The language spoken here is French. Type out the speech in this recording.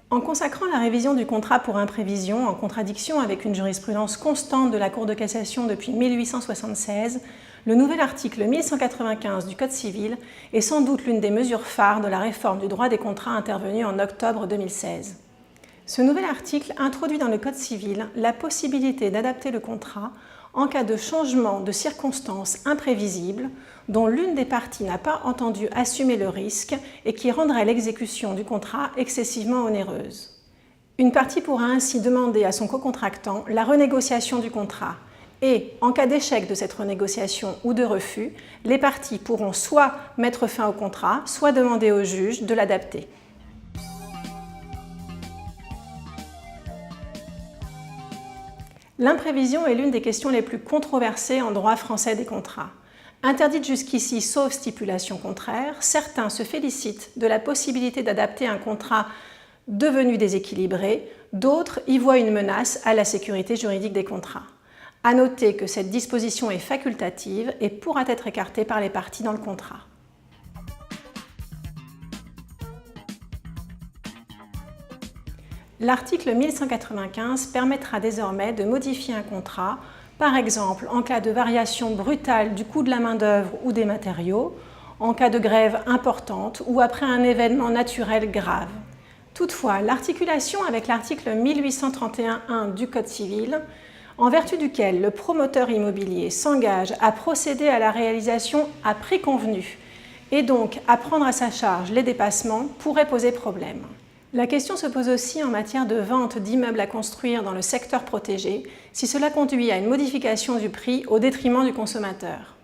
En consacrant la révision du contrat pour imprévision, en contradiction avec une jurisprudence constante de la Cour de cassation depuis 1876, le nouvel article 1195 du Code civil est sans doute l'une des mesures phares de la réforme du droit des contrats intervenue en octobre 2016. Ce nouvel article introduit dans le Code civil la possibilité d'adapter le contrat en cas de changement de circonstances imprévisibles dont l'une des parties n'a pas entendu assumer le risque et qui rendrait l'exécution du contrat excessivement onéreuse. Une partie pourra ainsi demander à son cocontractant la renégociation du contrat et, en cas d'échec de cette renégociation ou de refus, les parties pourront soit mettre fin au contrat, soit demander au juge de l'adapter. L'imprévision est l'une des questions les plus controversées en droit français des contrats. Interdite jusqu'ici sauf stipulation contraire, certains se félicitent de la possibilité d'adapter un contrat devenu déséquilibré, d'autres y voient une menace à la sécurité juridique des contrats. À noter que cette disposition est facultative et pourra être écartée par les parties dans le contrat. L'article 1195 permettra désormais de modifier un contrat, par exemple en cas de variation brutale du coût de la main-d'œuvre ou des matériaux, en cas de grève importante ou après un événement naturel grave. Toutefois, l'articulation avec l'article 1831-1 du Code civil, en vertu duquel le promoteur immobilier s'engage à procéder à la réalisation à prix convenu et donc à prendre à sa charge les dépassements, pourrait poser problème. La question se pose aussi en matière de vente d'immeubles à construire dans le secteur protégé, si cela conduit à une modification du prix au détriment du consommateur.